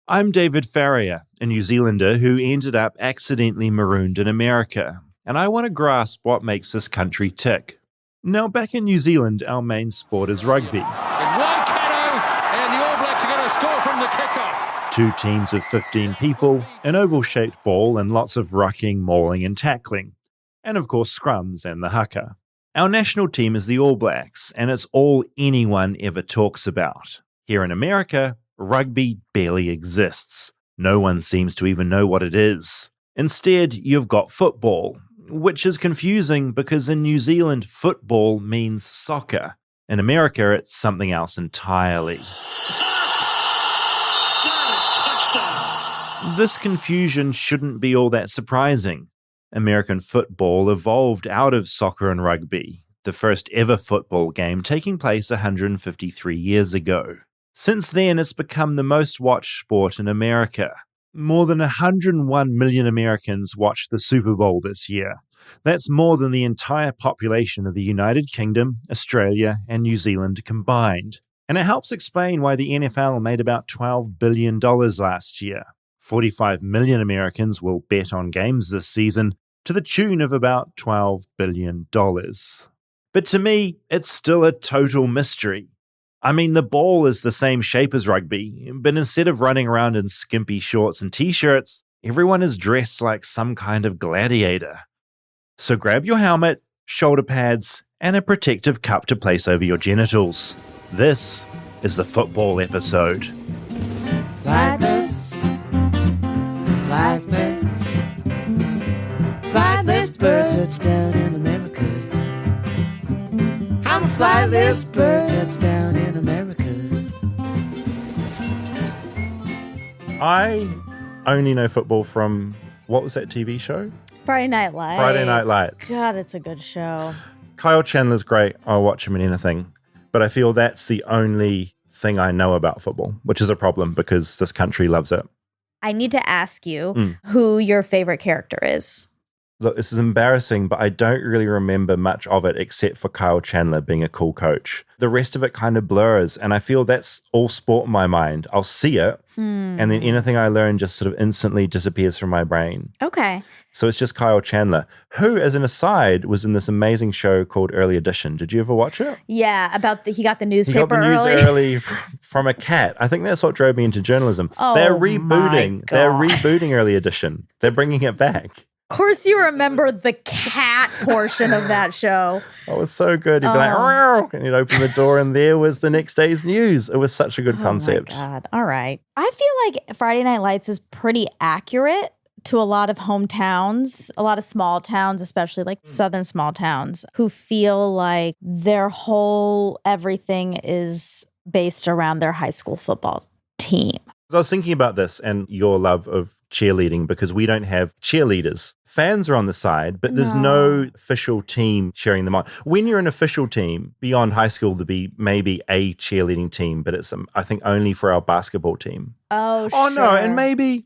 I'm David Farrier, a New Zealander who ended up accidentally marooned in America, and I want to grasp what makes this country tick. Now, back in New Zealand, our main sport is rugby. In Waikato, and the All Blacks are going to score from the kickoff. Two teams of 15 people, an oval-shaped ball, and lots of rucking, mauling, and tackling. And of course, scrums and the haka. Our national team is the All Blacks, and it's all anyone ever talks about. Here in America, rugby barely exists. No one seems to even know what it is. Instead, you've got football, which is confusing because in New Zealand, football means soccer. In America, it's something else entirely. This confusion shouldn't be all that surprising. American football evolved out of soccer and rugby, the first ever football game taking place 153 years ago. Since then, it's become the most watched sport in America. More than 101 million Americans watched the Super Bowl this year. That's more than the entire population of the United Kingdom, Australia, and New Zealand combined. And it helps explain why the NFL made about $12 billion last year. 45 million Americans will bet on games this season to the tune of about $12 billion. But to me, it's still a total mystery. I mean, the ball is the same shape as rugby, but instead of running around in skimpy shorts and t-shirts, everyone is dressed like some kind of gladiator. So grab your helmet, shoulder pads, and a protective cup to place over your genitals. This is the football episode. Flightless, flightless, flightless bird touchdown in America. I'm a flightless bird touchdown in America. I only know football from, what was that TV show? Friday Night Lights. Friday Night Lights. God, it's a good show. Kyle Chandler's great. I'll watch him in anything. But I feel that's the only thing I know about football, which is a problem because this country loves it. I need to ask you who your favorite character is. Look, this is embarrassing, but I don't really remember much of it except for Kyle Chandler being a cool coach. The rest of it kind of blurs, and I feel that's all sport in my mind. I'll see it, and then anything I learn just sort of instantly disappears from my brain. Okay. So it's just Kyle Chandler, who, as an aside, was in this amazing show called Early Edition. Did you ever watch it? Yeah, about he got the He newspaper got the news early. from a cat. I think that's what drove me into journalism. Oh, They're my rebooting. God. They're rebooting Early Edition. They're bringing it back. Of course you remember the cat portion of that show. Oh, it was so good. He'd be like, "Row," and he'd open the door and there was the next day's news. It was such a good concept. Oh my God. All right. I feel like Friday Night Lights is pretty accurate to a lot of hometowns, a lot of small towns, especially like southern small towns, who feel like their whole everything is based around their high school football team. So I was thinking about this and your love of cheerleading because we don't have cheerleaders. Fans are on the side, but there's no official team cheering them on. When you're an official team, beyond high school, there'd be maybe a cheerleading team, but it's, I think, only for our basketball team. Oh, Oh, sure. no, and maybe...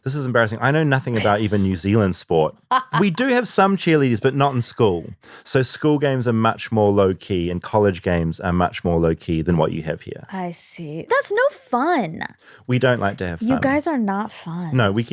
This is embarrassing. I know nothing about even New Zealand sport. We do have some cheerleaders, but not in school. So school games are much more low-key and college games are much more low-key than what you have here. I see. That's no fun. We don't like to have fun. You guys are not fun. No, we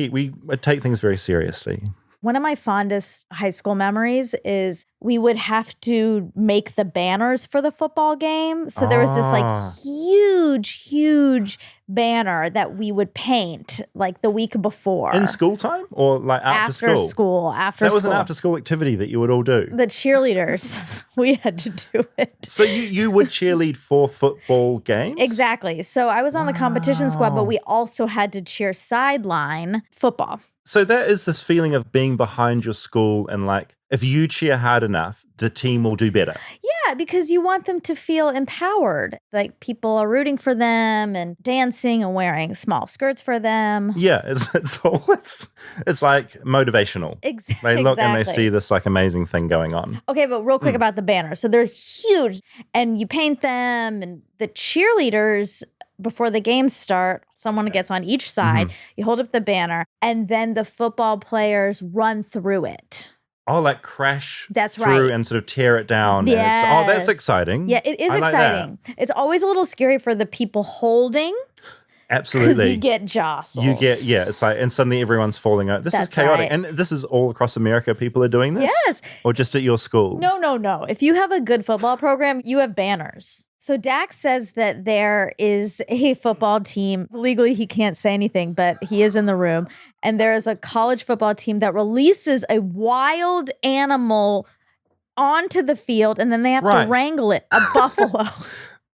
take things very seriously. One of my fondest high school memories is we would have to make the banners for the football game. So there was this like huge banner that we would paint like the week before. In school time or like after school? After That school. was an after-school activity that you would all do. The cheerleaders, we had to do it. So you would cheerlead for football games? Exactly. So I was on the competition squad, but we also had to cheer sideline football. So there is this feeling of being behind your school and like, if you cheer hard enough, the team will do better. Yeah, because you want them to feel empowered. Like people are rooting for them and dancing and wearing small skirts for them. Yeah, it's like motivational. Exactly. They look and they see this like amazing thing going on. Okay, but real quick about the banners. So they're huge and you paint them and the cheerleaders, before the games start, someone gets on each side, you hold up the banner, and then the football players run through it. Oh, like crash That's through right. and sort of tear it down. Yes. Oh, that's exciting. Yeah, it is I like exciting. that. It's always a little scary for the people holding. Absolutely. you get jostled. It's like, and suddenly everyone's falling out. This is That's chaotic. right. And this is all across America, people are doing this? Yes. Or just at your school? No. If you have a good football program, you have banners. So Dax says that there is a football team. Legally, he can't say anything, but he is in the room. And there is a college football team that releases a wild animal onto the field, and then they have to wrangle it, a buffalo.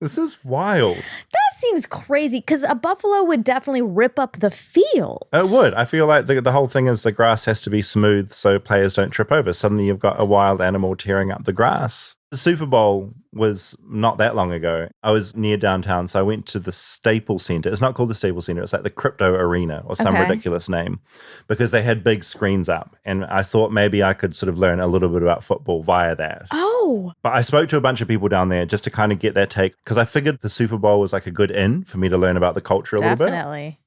This is wild. That seems crazy because a buffalo would definitely rip up the field. It would. I feel like the whole thing is the grass has to be smooth so players don't trip over. Suddenly you've got a wild animal tearing up the grass. The Super Bowl was not that long ago. I was near downtown, so I went to the Staples Center. It's not called the Staples Center. It's like the Crypto Arena or some ridiculous name because they had big screens up. And I thought maybe I could sort of learn a little bit about football via that. Oh. But I spoke to a bunch of people down there just to kind of get their take because I figured the Super Bowl was like a good in for me to learn about the culture a little bit. Definitely.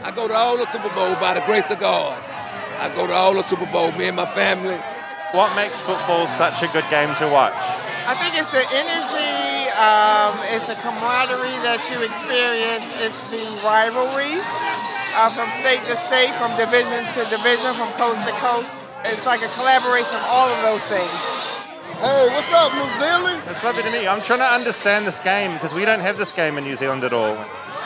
I go to all the Super Bowl by the grace of God. I go to all the Super Bowl, me and my family. What makes football such a good game to watch? I think it's the energy, it's the camaraderie that you experience, it's the rivalries from state to state, from division to division, from coast to coast. It's like a collaboration of all of those things. Hey, what's up, New Zealand? It's lovely to meet you. I'm trying to understand this game because we don't have this game in New Zealand at all.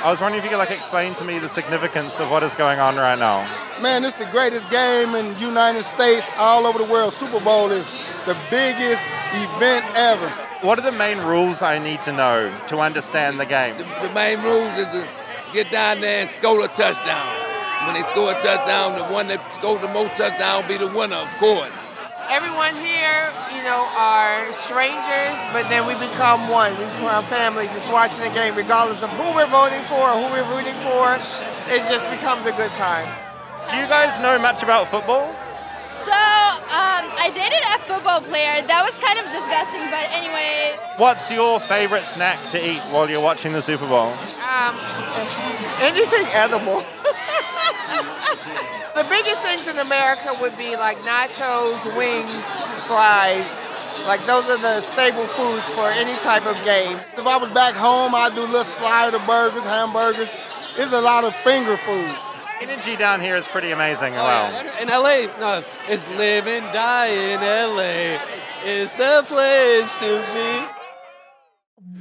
I was wondering if you could explain to me the significance of what is going on right now. Man, it's the greatest game in the United States, all over the world. Super Bowl is the biggest event ever. What are the main rules I need to know to understand the game? The main rules is to get down there and score a touchdown. When they score a touchdown, the one that scores the most touchdown will be the winner, of course. Everyone here, are strangers, but then we become one. We become family just watching the game, regardless of who we're voting for or who we're rooting for. It just becomes a good time. Do you guys know much about football? So, I dated a football player. That was kind of disgusting, but anyway. What's your favorite snack to eat while you're watching the Super Bowl? Anything edible. The biggest things in America would be like nachos, wings, fries. Like those are the staple foods for any type of game. If I was back home, I'd do little slider burgers, hamburgers. There's a lot of finger foods. Energy down here is pretty amazing. Wow. In LA, no, it's live and die in LA. It's the place to be.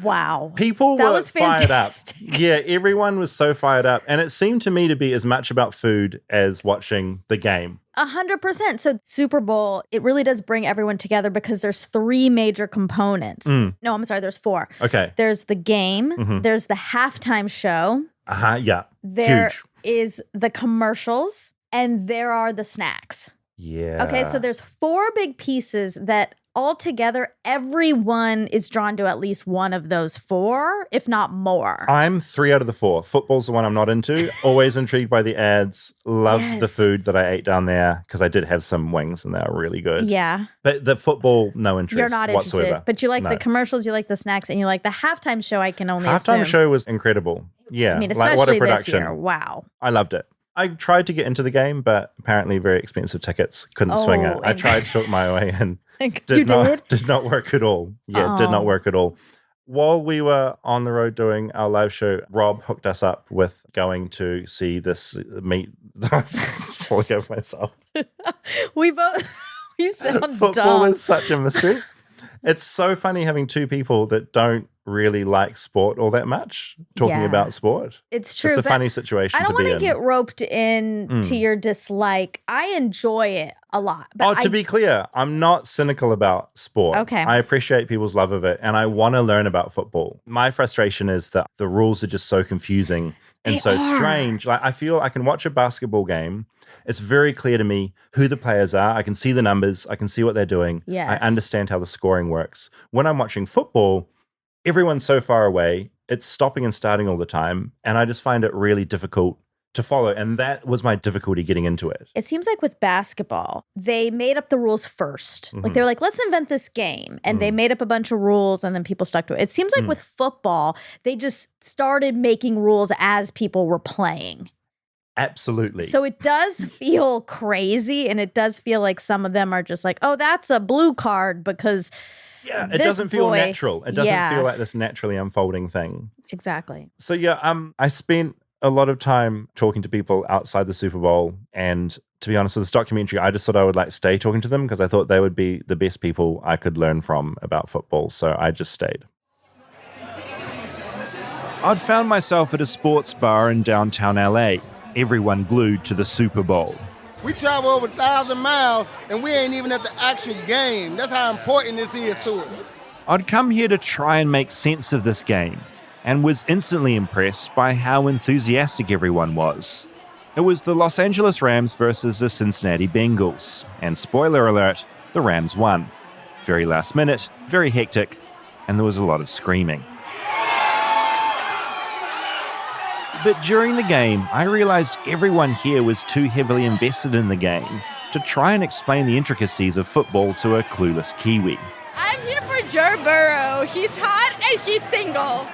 Wow. People were fired up. fantastic. Yeah, everyone was so fired up. And it seemed to me to be as much about food as watching the game. 100%. So Super Bowl, it really does bring everyone together because there's 3 major components. No, I'm sorry, there's 4. Okay. There's the game, there's the halftime show. Yeah. There Huge. is the commercials, and there are the snacks. Yeah. Okay, so there's 4 big pieces that altogether everyone is drawn to at least one of those 4, if not more. I'm 3 out of the 4. Football's the one I'm not into. Always intrigued by the ads. Love the food that I ate down there because I did have some wings and they were really good. Yeah. But the football, no interest You're not whatsoever. interested, but you like No. the commercials, you like the snacks, and you like the halftime show, I can only Halftime assume. show was incredible. Yeah. I mean, like what a especially this production. year. Wow. I loved it. I tried to get into the game, but apparently very expensive tickets. Couldn't swing it. I tried to shoot my way in. Did not work at at Yeah, did not work at all. While we were on the road doing our live show, Rob hooked us up with going to see this meet. Forgive myself. We sound Football dumb. is such a mystery. It's so funny having 2 people that don't really like sport all that much talking about sport. It's true. It's a but funny situation I don't to be want in. to get roped in to your dislike. I enjoy it a lot. But to be clear, I'm not cynical about sport. Okay. I appreciate people's love of it and I want to learn about football. My frustration is that the rules are just so confusing and They so are. strange. Like I feel I can watch a basketball game. It's very clear to me who the players are. I can see the numbers. I can see what they're doing. Yes. I understand how the scoring works. When I'm watching football, everyone's so far away. It's stopping and starting all the time. And I just find it really difficult to follow. And that was my difficulty getting into it. It seems like with basketball, they made up the rules 1st. Like they were like, let's invent this game. And they made up a bunch of rules and then people stuck to it. It seems like with football, they just started making rules as people were playing. Absolutely. So it does feel crazy, and it does feel like some of them are just like, oh, that's a blue card because yeah, it this doesn't feel boy- natural. It doesn't Yeah. feel like this naturally unfolding thing. Exactly. So yeah, I spent a lot of time talking to people outside the Super Bowl, and to be honest with this documentary, I just thought I would like stay talking to them because I thought they would be the best people I could learn from about football, so I just stayed. I'd found myself at a sports bar in downtown LA, everyone glued to the Super Bowl. We travel over 1,000 miles, and we ain't even at the actual game. That's how important this is to us. I'd come here to try and make sense of this game, and was instantly impressed by how enthusiastic everyone was. It was the Los Angeles Rams versus the Cincinnati Bengals, and spoiler alert, the Rams won. Very last minute, very hectic, and there was a lot of screaming. But during the game, I realized everyone here was too heavily invested in the game to try and explain the intricacies of football to a clueless Kiwi. I'm here for Joe Burrow. He's hot and he's single.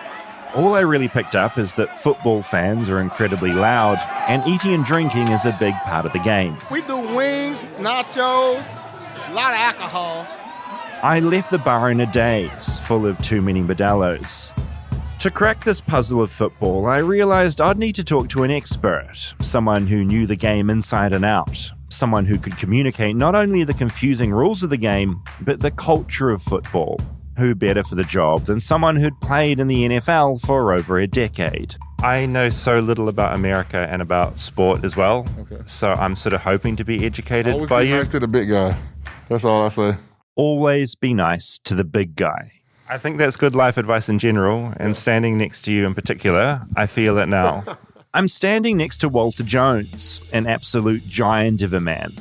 All I really picked up is that football fans are incredibly loud, and eating and drinking is a big part of the game. We do wings, nachos, a lot of alcohol. I left the bar in a daze, full of too many Modelo's. To crack this puzzle of football, I realized I'd need to talk to an expert, someone who knew the game inside and out, someone who could communicate not only the confusing rules of the game, but the culture of football. Who better for the job than someone who'd played in the NFL for over a decade? I know so little about America and about sport as well, so I'm sort of hoping to be educated Always by be you. nice to the big guy. That's all I say. Always be nice to the big guy. I think that's good life advice in general, and standing next to you in particular, I feel it now. I'm standing next to Walter Jones, an absolute giant of a man.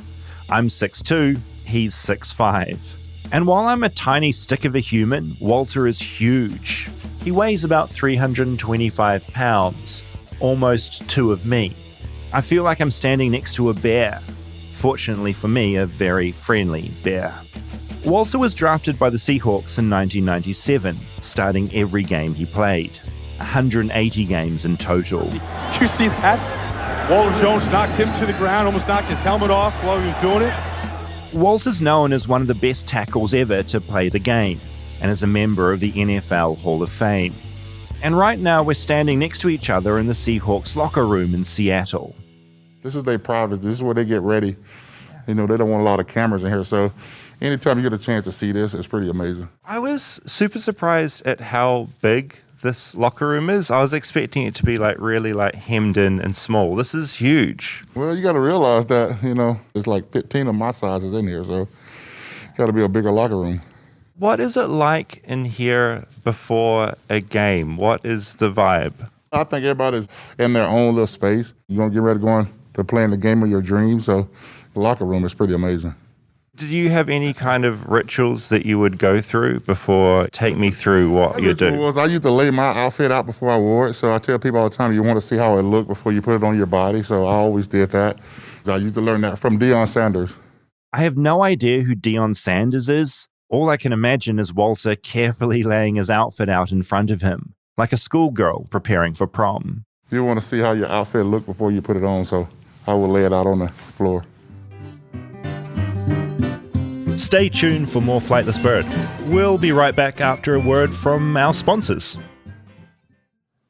I'm 6'2", he's 6'5". And while I'm a tiny stick of a human, Walter is huge. He weighs about 325 pounds, almost two of me. I feel like I'm standing next to a bear. Fortunately for me, a very friendly bear. Walter was drafted by the Seahawks in 1997, starting every game he played. 180 games in total. Did you see that? Walter Jones knocked him to the ground, almost knocked his helmet off while he was doing it. Walter's known as one of the best tackles ever to play the game, and is a member of the NFL Hall of Fame. And right now we're standing next to each other in the Seahawks locker room in Seattle. This is their private. This is where they get ready. You know, they don't want a lot of cameras in here, so anytime you get a chance to see this, it's pretty amazing. I was super surprised at how big this locker room is. I was expecting it to be really hemmed in and small. This is huge. Well, you got to realize that, there's like 15 of my sizes in here, so got to be a bigger locker room. What is it like in here before a game? What is the vibe? I think everybody's in their own little space. You're going to get ready to go on to playing the game of your dreams, so the locker room is pretty amazing. Did you have any kind of rituals that you would go through before? Take me through what you do. I used to lay my outfit out before I wore it, so I tell people all the time, you want to see how it looked before you put it on your body, so I always did that. I used to learn that from Deion Sanders. I have no idea who Deion Sanders is. All I can imagine is Walter carefully laying his outfit out in front of him, like a schoolgirl preparing for prom. You want to see how your outfit looked before you put it on, so I will lay it out on the floor. Stay tuned for more Flightless Bird. We'll be right back after a word from our sponsors.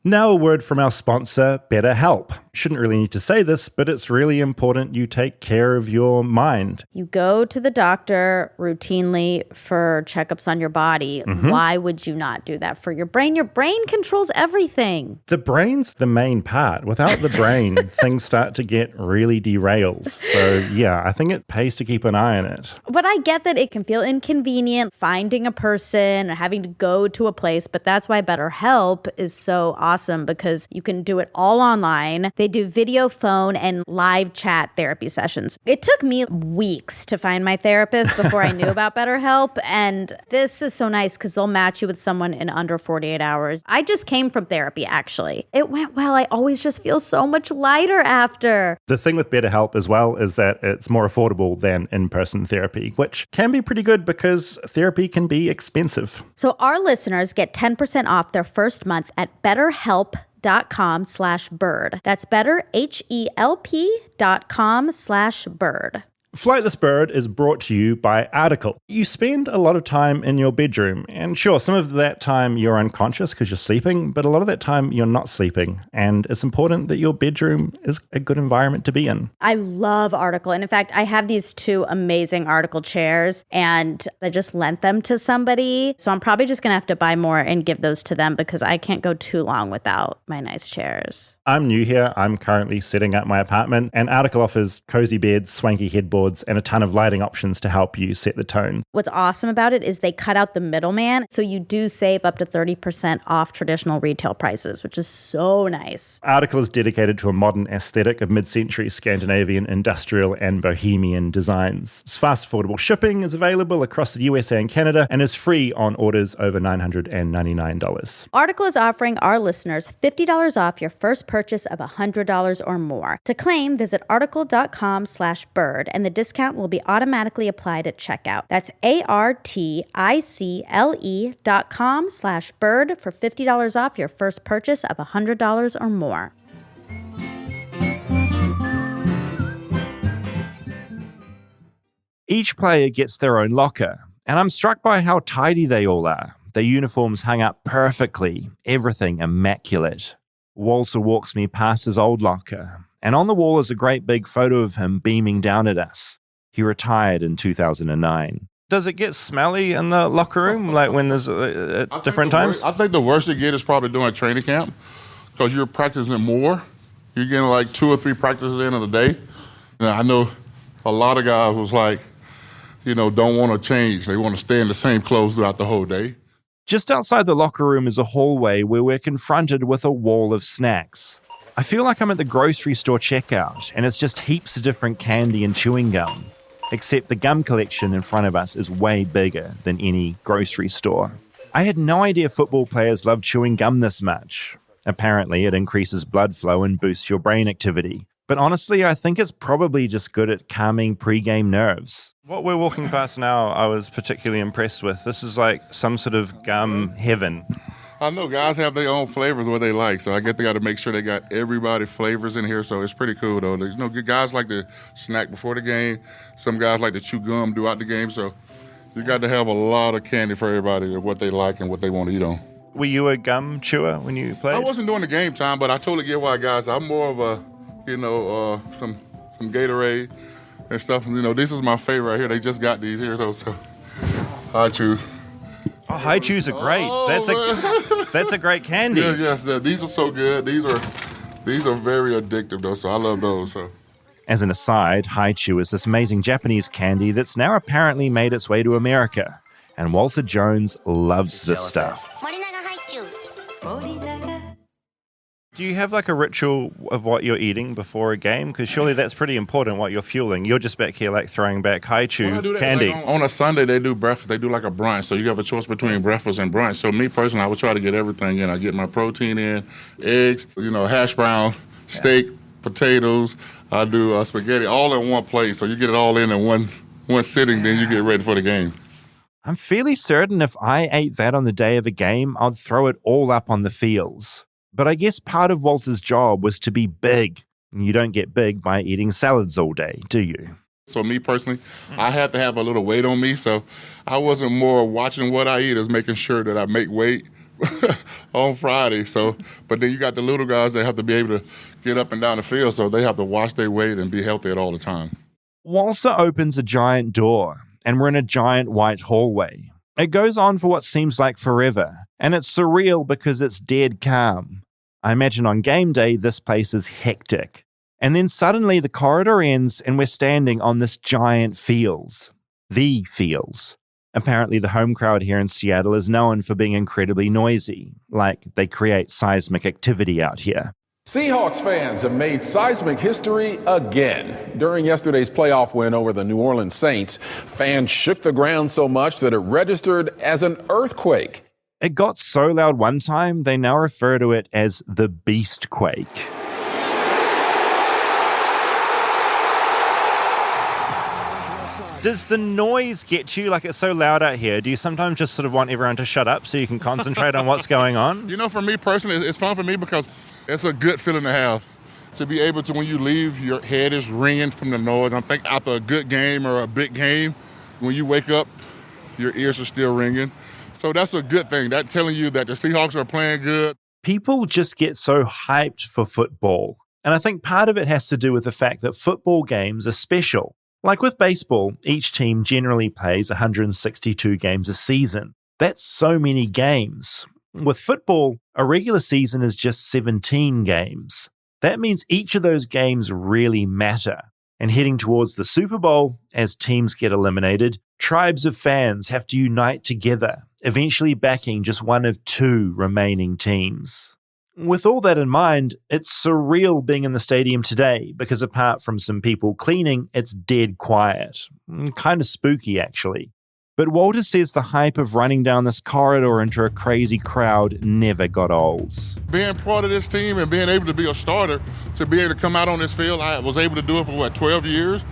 Now a word from our sponsor, BetterHelp. Shouldn't really need to say this, but it's really important you take care of your mind. You go to the doctor routinely for checkups on your body. Mm-hmm. Why would you not do that for your brain? Your brain controls everything. The brain's the main part. Without the brain, things start to get really derailed. So yeah, I think it pays to keep an eye on it. But I get that it can feel inconvenient finding a person or having to go to a place, but that's why BetterHelp is so awesome, because you can do it all online. They do video, phone, and live chat therapy sessions. It took me weeks to find my therapist before I knew about BetterHelp, and this is so nice because they'll match you with someone in under 48 hours. I just came from therapy, actually. It went well. I always just feel so much lighter after. The thing with BetterHelp as well is that it's more affordable than in-person therapy, which can be pretty good because therapy can be expensive. So our listeners get 10% off their first month at BetterHelp.com/bird. That's BetterHelp.com/bird. Flightless Bird is brought to you by Article. You spend a lot of time in your bedroom, and sure, some of that time you're unconscious because you're sleeping, but a lot of that time you're not sleeping, and it's important that your bedroom is a good environment to be in. I love Article, and in fact, I have these 2 amazing Article chairs, and I just lent them to somebody, so I'm probably just going to have to buy more and give those to them because I can't go too long without my nice chairs. I'm new here. I'm currently setting up my apartment, and Article offers cozy beds, swanky headboards, and a ton of lighting options to help you set the tone. What's awesome about it is they cut out the middleman, so you do save up to 30% off traditional retail prices, which is so nice. Article is dedicated to a modern aesthetic of mid-century Scandinavian industrial and bohemian designs. Fast, affordable shipping is available across the USA and Canada and is free on orders over $999. Article is offering our listeners $50 off your first purchase of $100 or more. To claim, visit article.com/bird, and the discount will be automatically applied at checkout. That's article.com/bird for $50 off your first purchase of $100 or more. Each player gets their own locker, and I'm struck by how tidy they all are. Their uniforms hung up perfectly, everything immaculate. Walter walks me past his old locker, and on the wall is a great big photo of him beaming down at us. He retired in 2009. Does it get smelly in the locker room, like when there's at different times? I think the worst it gets is probably during training camp because you're practicing more. You're getting like 2 or 3 practices in a day. And I know a lot of guys was like, don't want to change. They want to stay in the same clothes throughout the whole day. Just outside the locker room is a hallway where we're confronted with a wall of snacks. I feel like I'm at the grocery store checkout, and it's just heaps of different candy and chewing gum. Except the gum collection in front of us is way bigger than any grocery store. I had no idea football players love chewing gum this much. Apparently, it increases blood flow and boosts your brain activity. But honestly, I think it's probably just good at calming pre-game nerves. What we're walking past now, I was particularly impressed with. This is like some sort of gum heaven. I know guys have their own flavors, what they like, so I guess they got to make sure they got everybody flavors in here, so it's pretty cool, though. Guys like to snack before the game. Some guys like to chew gum throughout the game, so you got to have a lot of candy for everybody, what they like and what they want to eat on. Were you a gum chewer when you played? I wasn't doing the game time, but I totally get why, guys. I'm more of a, some Gatorade and stuff. This is my favorite right here. They just got these here, though, so I chew. Oh, high chews are great. That's a great candy. Yes, these are so good. These are very addictive, though, so I love those. So. As an aside, high chew is this amazing Japanese candy that's now apparently made its way to America. And Walter Jones loves this stuff. Do you have like a ritual of what you're eating before a game? Because surely that's pretty important, what you're fueling. You're just back here like throwing back high chew candy. Like on a Sunday, they do breakfast. They do like a brunch. So you have a choice between breakfast and brunch. So me personally, I would try to get everything in. I get my protein in, eggs, hash brown, steak, potatoes. I do spaghetti all in one place. So you get it all in one sitting, then you get ready for the game. I'm fairly certain if I ate that on the day of a game, I'd throw it all up on the fields. But I guess part of Walter's job was to be big. You don't get big by eating salads all day, do you? So me personally, I had to have a little weight on me. So I wasn't more watching what I eat as making sure that I make weight on Friday. But then you got the little guys that have to be able to get up and down the field. So they have to watch their weight and be healthy at all the time. Walter opens a giant door and we're in a giant white hallway. It goes on for what seems like forever. And it's surreal because it's dead calm. I imagine on game day, this place is hectic. And then suddenly the corridor ends and we're standing on this giant fields. The fields. Apparently the home crowd here in Seattle is known for being incredibly noisy, like they create seismic activity out here. Seahawks fans have made seismic history again. During yesterday's playoff win over the New Orleans Saints, fans shook the ground so much that it registered as an earthquake. It got so loud one time, they now refer to it as the Beast Quake. Does the noise get you? Like, it's so loud out here. Do you sometimes just sort of want everyone to shut up so you can concentrate on what's going on? For me personally, it's fun for me because it's a good feeling to have. To be able to, when you leave, your head is ringing from the noise. I think after a good game or a big game, when you wake up, your ears are still ringing. So that's a good thing. That's telling you that the Seahawks are playing good. People just get so hyped for football. And I think part of it has to do with the fact that football games are special. Like with baseball, each team generally plays 162 games a season. That's so many games. With football, a regular season is just 17 games. That means each of those games really matter. And heading towards the Super Bowl, as teams get eliminated, tribes of fans have to unite together, eventually backing just one of two remaining teams. With all that in mind, it's surreal being in the stadium today because apart from some people cleaning, it's dead quiet. Kind of spooky, actually. But Walter says the hype of running down this corridor into a crazy crowd never got old. Being part of this team and being able to be a starter, to be able to come out on this field, I was able to do it for, 12 years?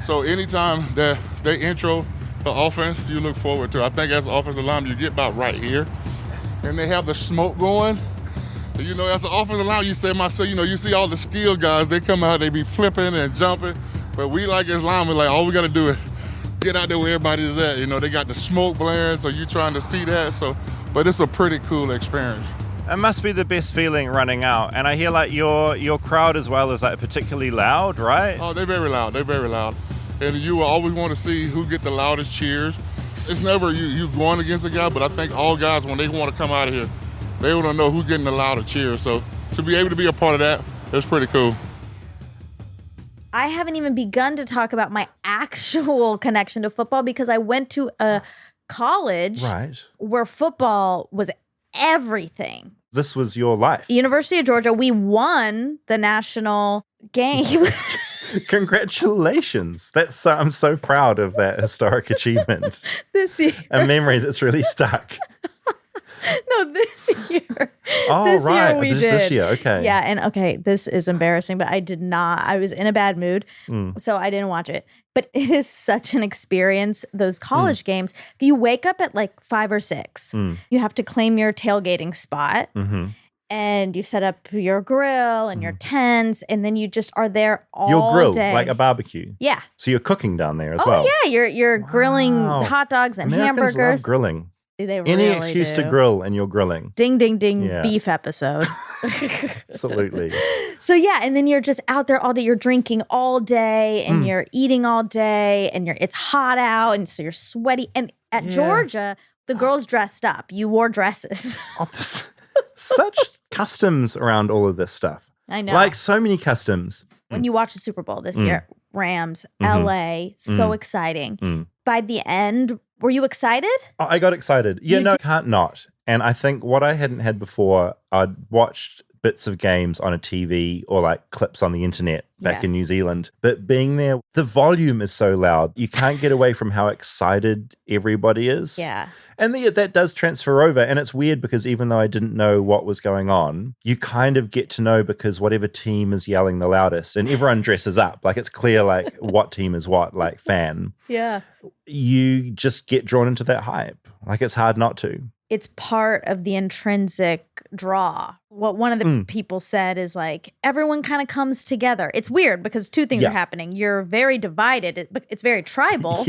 So anytime that they intro the offense, you look forward to it. I think as an offensive lineman, you get about right here. And they have the smoke going. You know, as the offensive lineman, you see all the skilled guys, they come out, they be flipping and jumping. But we like as linemen, all we got to do is get out there where everybody is at. You know, they got the smoke blaring, so you're trying to see that. But it's a pretty cool experience. It must be the best feeling running out. And I hear your crowd as well is particularly loud, right? Oh, they're very loud. They're very loud. And you will always want to see who get the loudest cheers. It's never you going against a guy, but I think all guys, when they want to come out of here, they want to know who's getting the loudest cheers. So to be able to be a part of that, it's pretty cool. I haven't even begun to talk about my actual connection to football because I went to a college where football was everything. This was your life. University of Georgia, we won the national game. Congratulations. I'm so proud of that historic achievement. This year. A memory that's really stuck. No, this year. Oh, this right. Year we did. This year, okay. Yeah, and okay, this is embarrassing, but I was in a bad mood, so I didn't watch it. But it is such an experience, those college games. You wake up at 5 or 6. You have to claim your tailgating spot. Mm-hmm. And you set up your grill and your tents, and then you just are there all your grill, day. like a barbecue. Yeah. So you're cooking down there as well. Oh, yeah. You're grilling hot dogs and Americans hamburgers. Love grilling. They Any really excuse do. to grill and you're grilling. Ding, ding, ding, Yeah. beef episode. Absolutely. So yeah, and then you're just out there all day. You're drinking all day and you're eating all day and it's hot out and so you're sweaty. And at Georgia, the girls dressed up. You wore dresses. Such customs around all of this stuff. I know. Like so many customs. When you watch the Super Bowl this year, Rams, LA, so exciting. By the end, were you excited? Oh, I got excited. Can't not. And I think what I hadn't had before, I'd watched bits of games on a TV or clips on the internet back in New Zealand. But being there, the volume is so loud. You can't get away from how excited everybody is. Yeah. And that does transfer over. And it's weird because even though I didn't know what was going on, you kind of get to know because whatever team is yelling the loudest and everyone dresses up. It's clear what team is what, fan. Yeah. You just get drawn into that hype. It's hard not to. It's part of the intrinsic draw. What one of the people said is everyone kind of comes together. It's weird because two things are happening. You're very divided. It's very tribal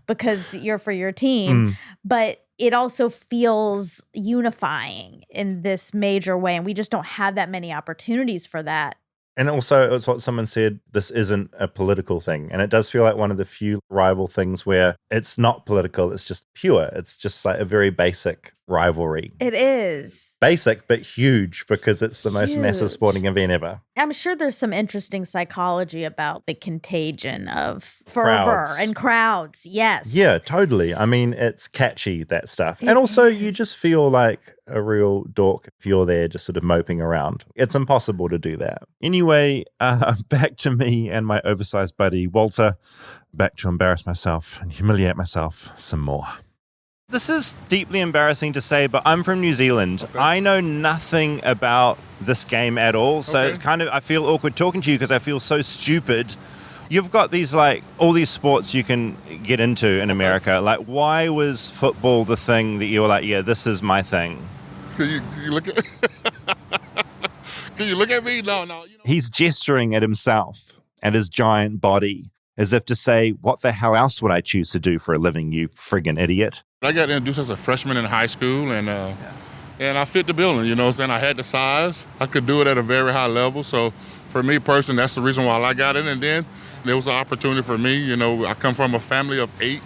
because you're for your team, but it also feels unifying in this major way. And we just don't have that many opportunities for that. And also, it's what someone said, this isn't a political thing. And it does feel like one of the few rival things where it's not political, it's just pure. It's just a very basic rivalry. It is. Basic, but huge because it's the most massive sporting event ever. I'm sure there's some interesting psychology about the contagion of fervor and crowds. Yes. Yeah, totally. I mean, it's catchy, that stuff. And also, you just feel like a real dork if you're there just sort of moping around. It's impossible to do that. Anyway, back to me and my oversized buddy, Walter. Back to embarrass myself and humiliate myself some more. This is deeply embarrassing to say, but I'm from New Zealand. Okay. I know nothing about this game at all. So it's I feel awkward talking to you because I feel so stupid. You've got these all these sports you can get into in America. Why was football the thing that you were yeah, this is my thing? You look at Can you look at me? No. He's gesturing at himself, at his giant body, as if to say, what the hell else would I choose to do for a living, you friggin' idiot? I got introduced as a freshman in high school, and I fit the building, you know what I'm saying? I had the size. I could do it at a very high level. So for me personally, that's the reason why I got it. And then there was an opportunity for me. You know, I come from a family of 8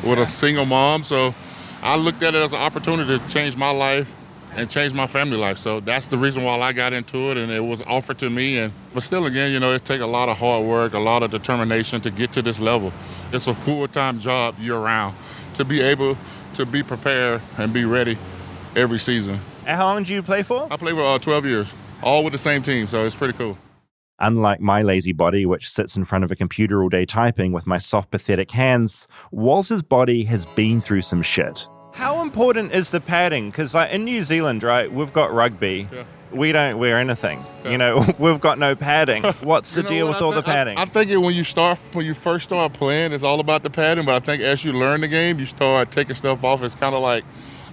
with a single mom. So I looked at it as an opportunity to change my life and change my family life. So that's the reason why I got into it, and it was offered to me. But still, again, you know, it takes a lot of hard work, a lot of determination to get to this level. It's a full-time job year-round to be able to be prepared and be ready every season. And how long did you play for? I played for 12 years, all with the same team, so it's pretty cool. Unlike my lazy body, which sits in front of a computer all day typing with my soft, pathetic hands, Walter's body has been through some shit. How important is the padding? Because like in New Zealand, right, we've got rugby. Yeah. We don't wear anything. Yeah. You know, we've got no padding. What's the deal with all the padding? I think when you first start playing, it's all about the padding. But I think as you learn the game, you start taking stuff off. It's kind of like,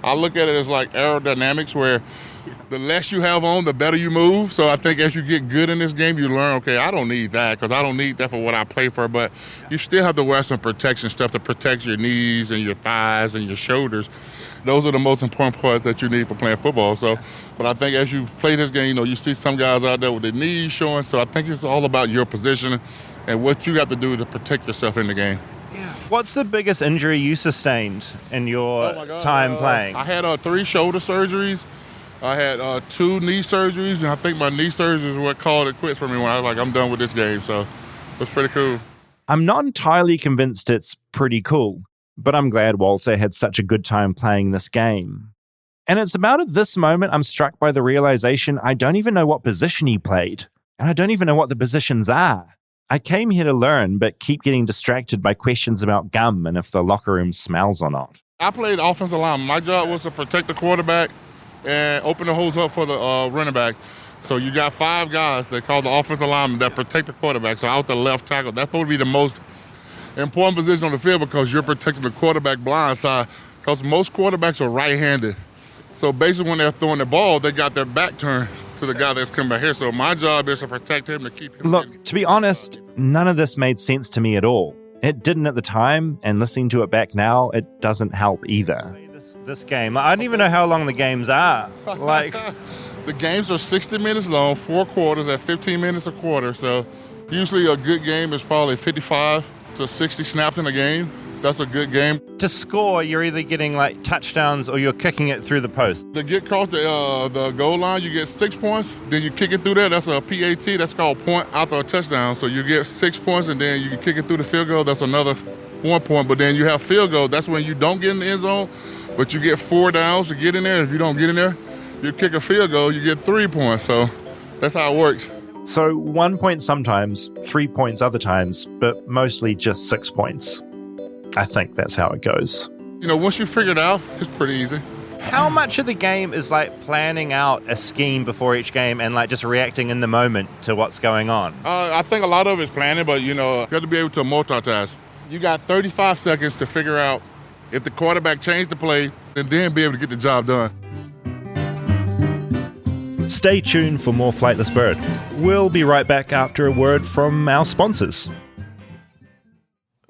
I look at it as like aerodynamics, where the less you have on, the better you move. So I think as you get good in this game, you learn, okay, I don't need that because I don't need that for what I play for. But you still have to wear some protection stuff to protect your knees and your thighs and your shoulders. Those are the most important parts that you need for playing football. So, but I think as you play this game, you know, you see some guys out there with their knees showing. So I think it's all about your position and what you have to do to protect yourself in the game. Yeah. What's the biggest injury you sustained in your time playing? I had 3 shoulder surgeries. I had 2 knee surgeries, and I think my knee surgery is what called it quits for me when I was like, I'm done with this game. So it was pretty cool. I'm not entirely convinced it's pretty cool, but I'm glad Walter had such a good time playing this game. And it's about at this moment I'm struck by the realization I don't even know what position he played, and I don't even know what the positions are. I came here to learn, but keep getting distracted by questions about gum and if the locker room smells or not. I played offensive line. My job was to protect the quarterback and open the holes up for the running back. So you got 5 guys that call the offensive lineman that protect the quarterback. So out the left tackle, that's supposed to be the most important position on the field because you're protecting the quarterback blind side, because most quarterbacks are right-handed. So basically when they're throwing the ball, they got their back turned to the guy that's coming back here. So my job is to protect him, to keep him. Look, to be honest, none of this made sense to me at all. It didn't at the time, and listening to it back now, it doesn't help either. This game, I don't even know how long the games are. Like, the games are 60 minutes long, 4 quarters at 15 minutes a quarter. So usually a good game is probably 55 to 60 snaps in a game. That's a good game. To score, you're either getting like touchdowns or you're kicking it through the post. To get across the goal line, you get 6 points. Then you kick it through there. That's a PAT. That's called point after a touchdown. So you get 6 points, and then you can kick it through the field goal. That's another 1 point. But then you have field goal. That's when you don't get in the end zone, but you get 4 downs to get in there. If you don't get in there, you kick a field goal, you get 3 points. So that's how it works. So 1 point sometimes, 3 points other times, but mostly just 6 points. I think that's how it goes. You know, once you figure it out, it's pretty easy. How much of the game is like planning out a scheme before each game and like just reacting in the moment to what's going on? I think a lot of it is planning, but you know, you have to be able to multitask. You got 35 seconds to figure out if the quarterback changed the play, and then be able to get the job done. Stay tuned for more Flightless Bird. We'll be right back after a word from our sponsors.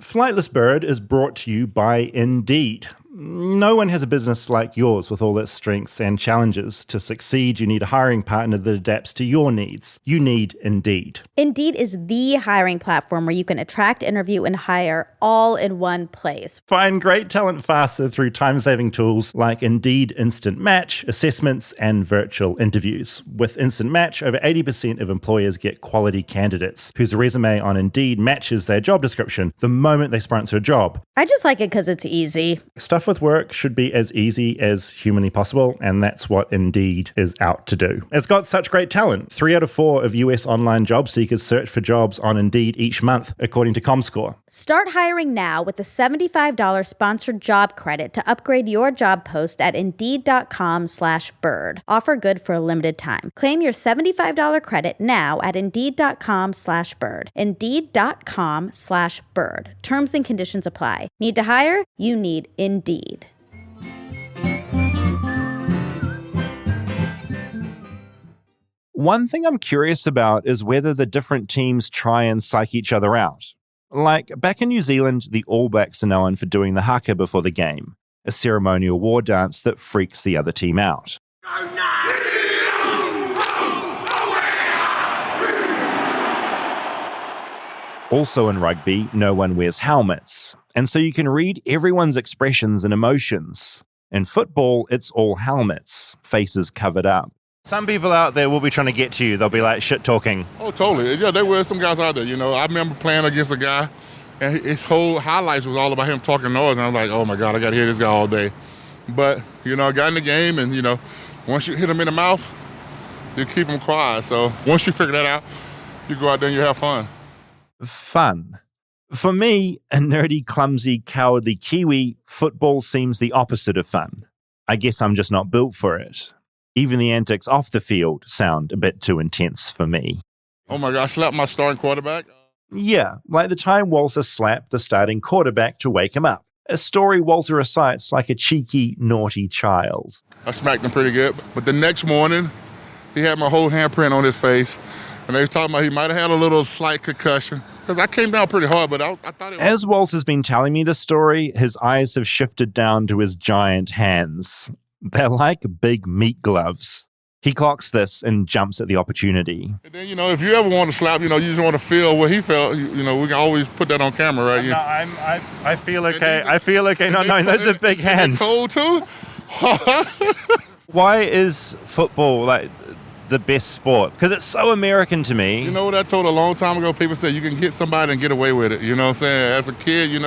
Flightless Bird is brought to you by Indeed. No one has a business like yours with all its strengths and challenges. To succeed, you need a hiring partner that adapts to your needs. You need Indeed. Indeed is the hiring platform where you can attract, interview, and hire all in one place. Find great talent faster through time-saving tools like Indeed Instant Match, assessments, and virtual interviews. With Instant Match, over 80% of employers get quality candidates whose resume on Indeed matches their job description the moment they sponsor a job. I just like it because it's easy. Stuff with work should be as easy as humanly possible, and that's what Indeed is out to do. It's got such great talent. 3 out of 4 of US online job seekers search for jobs on Indeed each month, according to ComScore. Start hiring now with a $75 sponsored job credit to upgrade your job post at Indeed.com/bird. Offer good for a limited time. Claim your $75 credit now at Indeed.com/bird. Indeed.com/bird. Terms and conditions apply. Need to hire? You need Indeed. One thing I'm curious about is whether the different teams try and psych each other out. Like, back in New Zealand, the All Blacks are known for doing the haka before the game, a ceremonial war dance that freaks the other team out. Also in rugby, no one wears helmets, and so you can read everyone's expressions and emotions. In football, it's all helmets, faces covered up. Some people out there will be trying to get to you. They'll be like shit talking. Oh, totally. Yeah, there were some guys out there. I remember playing against a guy, and his whole highlights was all about him talking noise, and I was like, oh my God, I got to hear this guy all day. But, I got in the game, and, once you hit him in the mouth, you keep him quiet. So once you figure that out, you go out there and you have fun. Fun. For me, a nerdy, clumsy, cowardly Kiwi, football seems the opposite of fun. I guess I'm just not built for it. Even the antics off the field sound a bit too intense for me. Oh my God, I slapped my starting quarterback? Yeah, like the time Walter slapped the starting quarterback to wake him up. A story Walter recites like a cheeky, naughty child. I smacked him pretty good, but the next morning, he had my whole handprint on his face, and they were talking about he might have had a little slight concussion. Because I came down pretty hard, but I thought it was... As Walter's been telling me the story, his eyes have shifted down to his giant hands. They're like big meat gloves. He clocks this and jumps at the opportunity. And then, if you ever want to slap, you just want to feel what he felt, we can always put that on camera, right? No, I feel okay. I feel okay not knowing those are big hands. Cold too? Why is football the best sport? Because it's so American to me. You know what I told a long time ago? People say you can hit somebody and get away with it. You know what I'm saying? As a kid,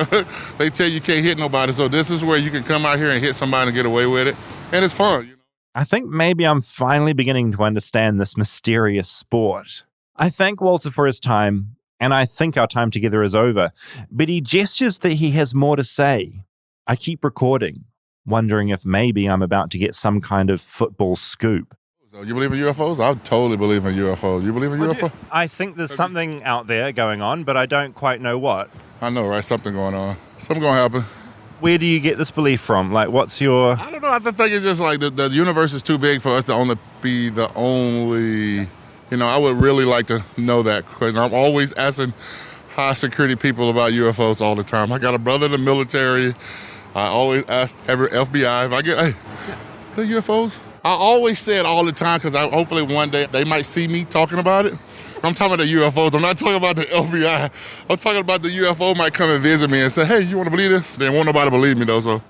they tell you can't hit nobody. So this is where you can come out here and hit somebody and get away with it. And it's fun. I think maybe I'm finally beginning to understand this mysterious sport. I thank Walter for his time, and I think our time together is over. But he gestures that he has more to say. I keep recording, wondering if maybe I'm about to get some kind of football scoop. So you believe in UFOs? I totally believe in UFOs. You believe in UFOs? I think there's something out there going on, but I don't quite know what. I know, right? Something going on. Something going to happen. Where do you get this belief from? What's your... I don't know. I think it's just like the universe is too big for us to only be the only... I would really like to know that. Because I'm always asking high security people about UFOs all the time. I got a brother in the military. I always ask every FBI if I get, the UFOs? I always say it all the time because hopefully one day they might see me talking about it. I'm talking about the UFOs. I'm not talking about the FBI. I'm talking about the UFO might come and visit me and say, hey, you want to believe this? They won't nobody believe me though, so.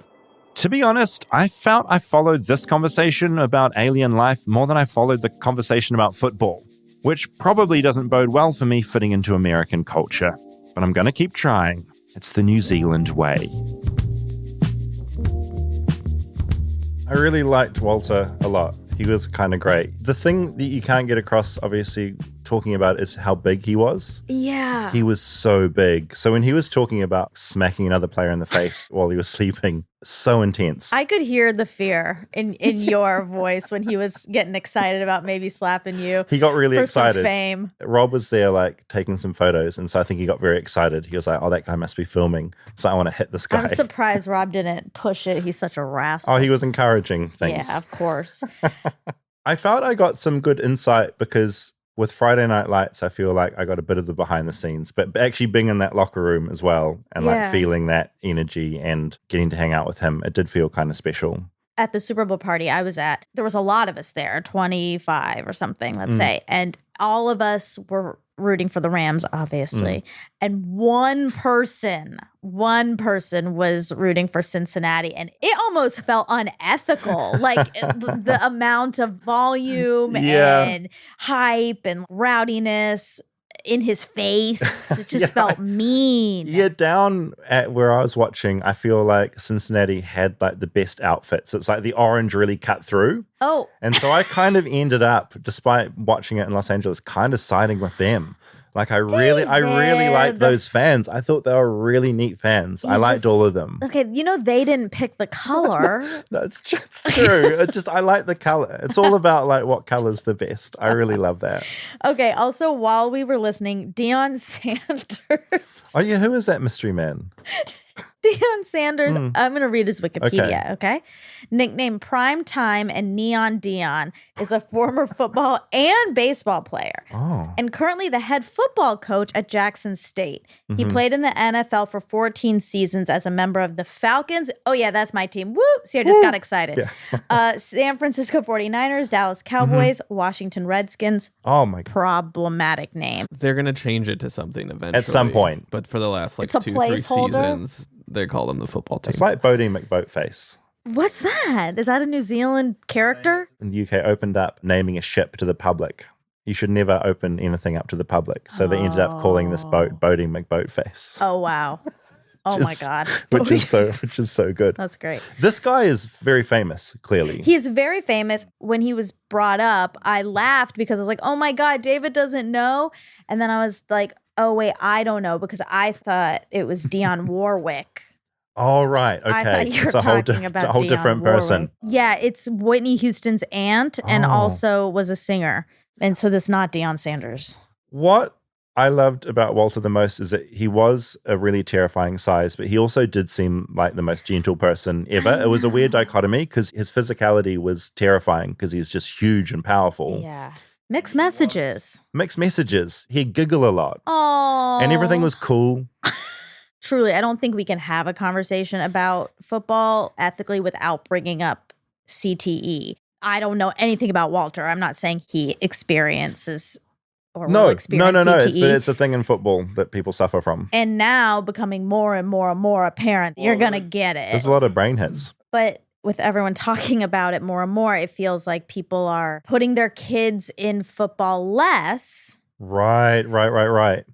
To be honest, I felt I followed this conversation about alien life more than I followed the conversation about football, which probably doesn't bode well for me fitting into American culture. But I'm going to keep trying. It's the New Zealand way. I really liked Walter a lot. He was kind of great. The thing that you can't get across, obviously, talking about is how big he was. Yeah. He was so big. So when he was talking about smacking another player in the face while he was sleeping, so intense. I could hear the fear in your voice when he was getting excited about maybe slapping you. He got really for excited. Some fame. Rob was there taking some photos, and so I think he got very excited. He was like, oh, that guy must be filming. So I want to hit this guy. I'm surprised Rob didn't push it. He's such a rascal. Oh, he was encouraging things. Yeah, of course. I felt I got some good insight because with Friday Night Lights, I feel like I got a bit of the behind the scenes, but actually being in that locker room as well and feeling that energy and getting to hang out with him, it did feel kind of special. At the Super Bowl party I was at, there was a lot of us there, 25 or something, let's say. And all of us were rooting for the Rams, obviously. And one person was rooting for Cincinnati. And it almost felt unethical. The amount of volume and hype and rowdiness in his face. It just felt mean. Yeah, down at where I was watching, I feel like Cincinnati had the best outfits. It's the orange really cut through. Oh. And so I kind of ended up, despite watching it in Los Angeles, kind of siding with them. I really liked those fans. I thought they were really neat fans. I liked all of them. Okay, they didn't pick the color. No, it's true. I like the color. It's all about what color's the best. I really love that. Okay, also while we were listening, Deion Sanders. Oh yeah, who is that mystery man? Deion Sanders, I'm going to read his Wikipedia, okay? Nicknamed Prime Time and Neon Deion, is a former football and baseball player. Oh. And currently the head football coach at Jackson State. He played in the NFL for 14 seasons as a member of the Falcons. Oh, yeah, that's my team. Woo! See, I just got excited. Yeah. San Francisco 49ers, Dallas Cowboys, Washington Redskins. Oh, my God. Problematic name. They're going to change it to something eventually. At some point. But for the last like It's a 2-3 placeholder? seasons, they call them the football team. It's like Bodie McBoatface. What's that? Is that a New Zealand character? In the UK opened up naming a ship to the public. You should never open anything up to the public. So they ended up calling this boat Bodie McBoatface. Oh, wow. Oh, my God. Which is so good. That's great. This guy is very famous, clearly. He is very famous. When he was brought up, I laughed because I was like, oh my God, David doesn't know. And then I was like, oh, wait, I don't know because I thought it was Dionne Warwick. Oh, right. Okay. I thought you were It's a whole, talking about it's a whole Dionne different Warwick. person. Yeah, it's Whitney Houston's aunt and Oh. also was a singer. And so this is not Deion Sanders. What I loved about Walter the most is that he was a really terrifying size, but he also did seem like the most gentle person ever. It was a weird dichotomy because his physicality was terrifying because he's just huge and powerful. Yeah. Mixed messages. Mixed messages. He'd giggle a lot. Oh. And everything was cool. Truly, I don't think we can have a conversation about football ethically without bringing up CTE. I don't know anything about Walter. I'm not saying he experiences or will experience CTE. It's a thing in football that people suffer from. And now becoming more and more and more apparent, you're going to get it. There's a lot of brain hits. But with everyone talking about it more and more, it feels like people are putting their kids in football less. Right.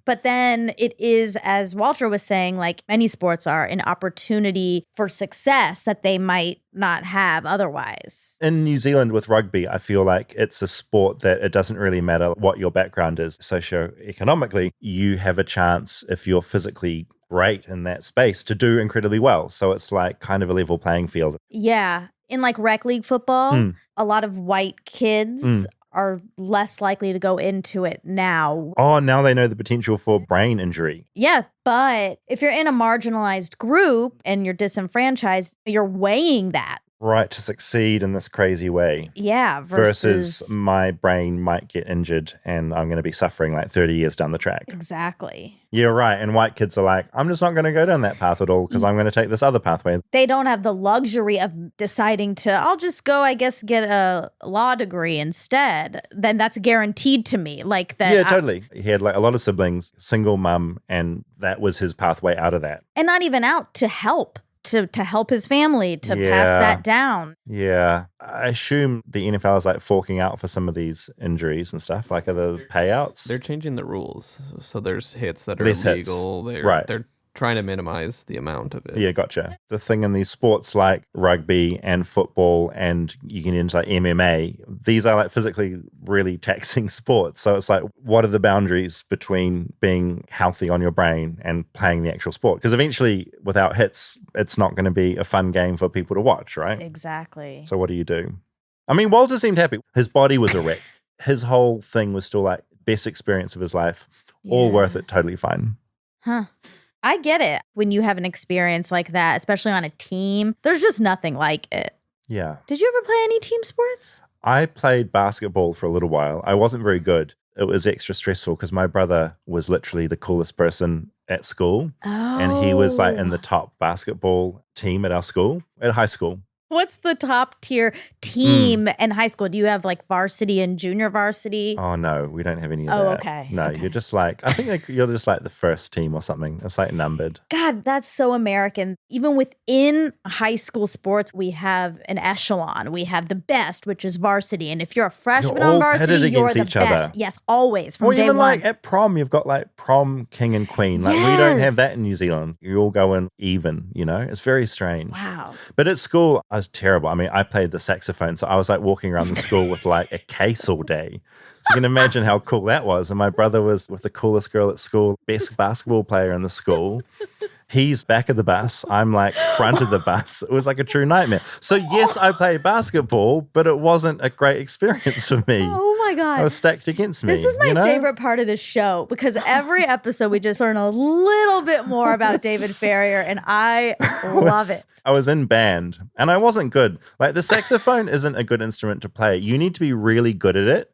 But then it is, as Walter was saying, like many sports are, an opportunity for success that they might not have otherwise. In New Zealand with rugby, I feel like it's a sport that it doesn't really matter what your background is. Socioeconomically, you have a chance if you're physically great in that space to do incredibly well. So it's like kind of a level playing field. Yeah. In like rec league football, a lot of white kids are less likely to go into it now. Oh, now they know the potential for brain injury. Yeah, but if you're in a marginalized group and you're disenfranchised, you're weighing that. Right, to succeed in this crazy way. Yeah, versus my brain might get injured and I'm going to be suffering like 30 years down the track. Exactly. Yeah, right. And white kids are like, I'm just not going to go down that path at all because I'm going to take this other pathway. They don't have the luxury of deciding to, I'll just go, I guess, get a law degree instead. Then that's guaranteed to me. Like that. Yeah, totally. He had like a lot of siblings, single mum, and that was his pathway out of that. And not even out to help. To help his family, to pass that down. Yeah. I assume the NFL is like forking out for some of these injuries and stuff, like are the payouts? They're changing the rules. So there's hits that are Less hits. illegal. Right. They're trying to minimize the amount of it. Yeah, gotcha. The thing in these sports like rugby and football and you can get into like MMA, these are like physically really taxing sports. So it's like, what are the boundaries between being healthy on your brain and playing the actual sport? Because eventually, without hits, it's not going to be a fun game for people to watch, right? Exactly. So what do you do? I mean, Walter seemed happy. His body was a wreck. His whole thing was still like best experience of his life. All worth it, totally fine. Huh. I get it. When you have an experience like that, especially on a team, there's just nothing like it. Yeah. Did you ever play any team sports? I played basketball for a little while. I wasn't very good. It was extra stressful because my brother was literally the coolest person at school. Oh. And he was like in the top basketball team at our school, at high school. What's the top tier team in high school? Do you have like varsity and junior varsity? Oh, no, we don't have any of Oh, that. okay, No, okay. you're just like, I think like you're just like the first team or something. It's like numbered. God, that's so American. Even within high school sports, we have an echelon. We have the best, which is varsity. And if you're a freshman all on varsity, pitted you're against the each best. other. Yes, always from Or day even one. like at prom, you've got like prom king and queen. Like we don't have that in New Zealand. You all go in even, you know? It's very strange. Wow. But at school, I was terrible. I mean, I played the saxophone, so I was like walking around the school with like a case all day. So you can imagine how cool that was. And my brother was with the coolest girl at school, best basketball player in the school. He's back of the bus. I'm like front of the bus. It was like a true nightmare. So yes, I played basketball, but it wasn't a great experience for me. Oh my God. I was stacked against me. This is my favorite part of this show because every episode we just learn a little bit more about David Farrier and I love it. I was in band and I wasn't good. Like the saxophone isn't a good instrument to play. You need to be really good at it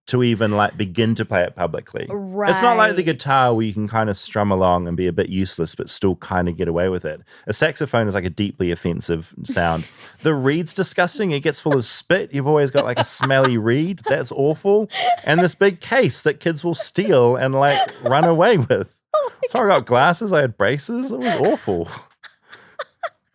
to even like begin to play it publicly. Right. It's not like the guitar where you can kind of strum along and be a bit useless but still kind of get away with it. A saxophone is like a deeply offensive sound. The reed's disgusting. It gets full of spit. You've always got like a smelly reed. That's awful. And this big case that kids will steal and like run away with. So I got glasses. I had braces. It was awful.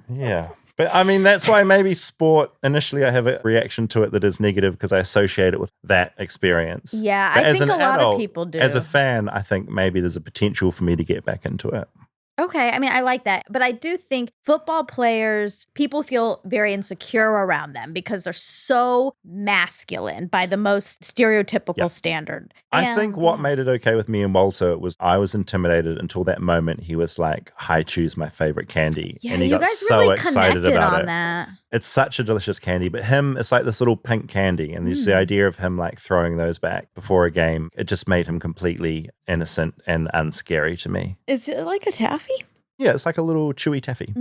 Yeah. But I mean, that's why maybe sport, initially I have a reaction to it that is negative because I associate it with that experience. Yeah, But I as think an a lot of adult, people do. As a fan, I think maybe there's a potential for me to get back into it. Okay, I mean, I like that. But I do think football players, people feel very insecure around them because they're so masculine by the most stereotypical standard. I think what made it okay with me and Walter was I was intimidated until that moment. He was like, "Hi, choose my favorite candy." Yeah, and he you got guys so really excited connected about on it. that. It's such a delicious candy, but him, it's like this little pink candy. And there's the idea of him like throwing those back before a game. It just made him completely innocent and unscary to me. Is it like a taffy? Yeah, it's like a little chewy taffy.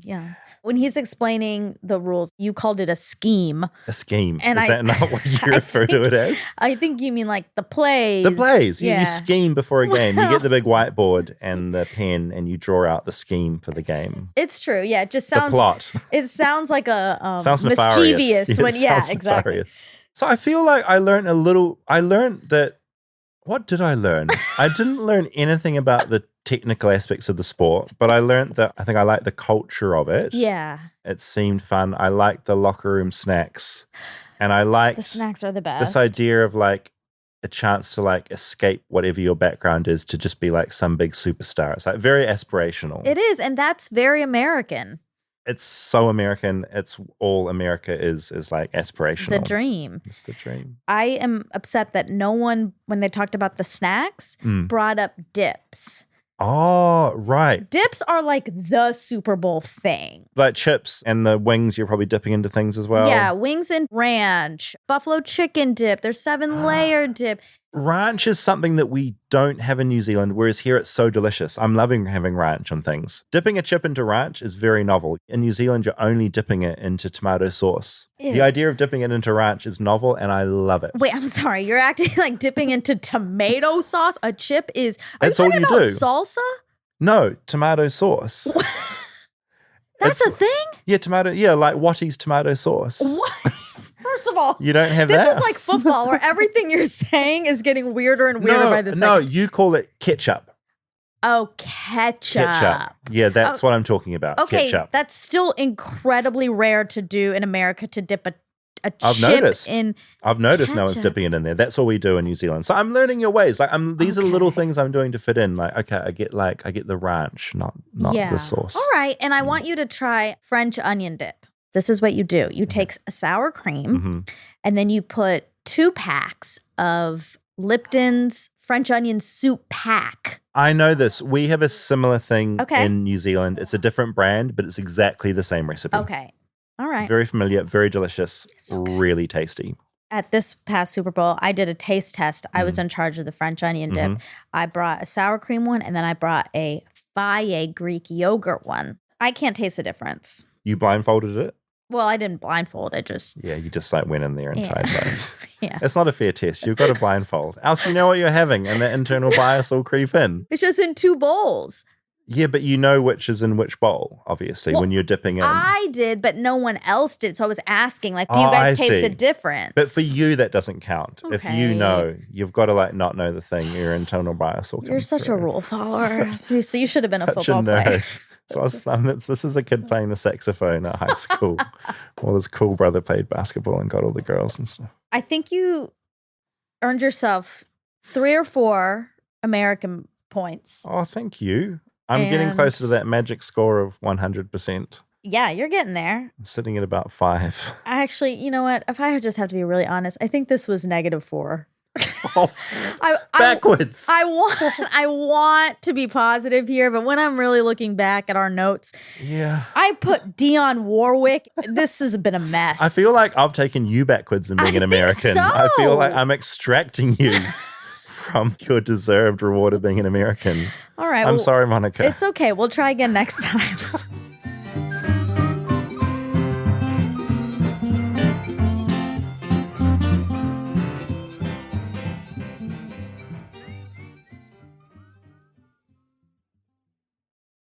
Yeah. When he's explaining the rules, you called it a scheme. A scheme. And Is that not what you refer to it as? I think you mean like the plays. The plays. Yeah. You scheme before a game. You get the big whiteboard and the pen and you draw out the scheme for the game. It's true. Yeah. It just sounds. The plot. It sounds like a Sounds mischievous. nefarious. Yeah, Sounds exactly. nefarious. So I feel like I learned that. What did I learn? I didn't learn anything about the technical aspects of the sport, but I learned that I think I like the culture of it. Yeah. It seemed fun. I liked the locker room snacks. And I liked The snacks are the best. this idea of like a chance to like escape whatever your background is to just be like some big superstar. It's like very aspirational. It is, and that's very American. It's so American. It's all America is like aspirational. The dream. It's the dream. I am upset that no one, when they talked about the snacks, brought up dips. Oh, right. Dips are like the Super Bowl thing. Like chips and the wings, you're probably dipping into things as well. Yeah, wings and ranch, buffalo chicken dip, there's 7-layer dip. Ranch is something that we don't have in New Zealand, whereas here it's so delicious. I'm loving having ranch on things. Dipping a chip into ranch is very novel. In New Zealand, you're only dipping it into tomato sauce. Ew. The idea of dipping it into ranch is novel, and I love it. Wait, I'm sorry. You're acting like dipping into tomato sauce? A chip is... That's Are all you you talking do. about salsa? No, tomato sauce. That's a thing? Yeah, like Wattie's tomato sauce. What? First of all, You don't have this that? is like football where everything you're saying is getting weirder and weirder by the second. No, you call it ketchup. Oh, ketchup. Ketchup. Yeah, that's what I'm talking about. Okay, Ketchup. that's still incredibly rare to do in America, to dip a I've chip noticed. in I've noticed no one's ketchup. dipping it in there. That's all we do in New Zealand. So I'm learning your ways. Like these are little things I'm doing to fit in. Like, okay, I get the ranch, not the sauce. All right, and I want you to try French onion dip. This is what you do. You take a sour cream and then you put 2 packs of Lipton's French onion soup pack. I know this. We have a similar thing Okay. in New Zealand. It's a different brand, but it's exactly the same recipe. Okay. All right. Very familiar, very delicious, really tasty. At this past Super Bowl, I did a taste test. I was in charge of the French onion dip. I brought a sour cream one, and then I brought a Faye Greek yogurt one. I can't taste the difference. You blindfolded it? Well, I didn't blindfold. I just... Yeah, you just like went in there and tried those. Yeah. It's not a fair test. You've got to blindfold. Else you know what you're having, and that internal bias will creep in. It's just in 2 bowls. Yeah, but you know which is in which bowl, obviously, when you're dipping in. I did, but no one else did. So I was asking, like, do you guys I taste see. a difference? But for you, that doesn't count. If Okay. you know, you've got to like not know the thing. Your internal bias will come You're such a through. rule follower. So you should have been a Such football a player. nerd. So I was fun. This is a kid playing the saxophone at high school. Well, his cool brother played basketball and got all the girls and stuff. I think you earned yourself 3 or 4 American points. Oh, thank you. I'm getting And- closer to that magic score of 100%. Yeah, you're getting there. I'm sitting at about 5. Actually, you know what? If I just have to be really honest, I think this was -4. Backwards. I want to be positive here, but when I'm really looking back at our notes, I put Dionne Warwick. This has been a mess. I feel like I've taken you backwards in being an American. so. I feel like I'm extracting you from your deserved reward of being an American. All right. I'm sorry, Monica. It's okay. We'll try again next time.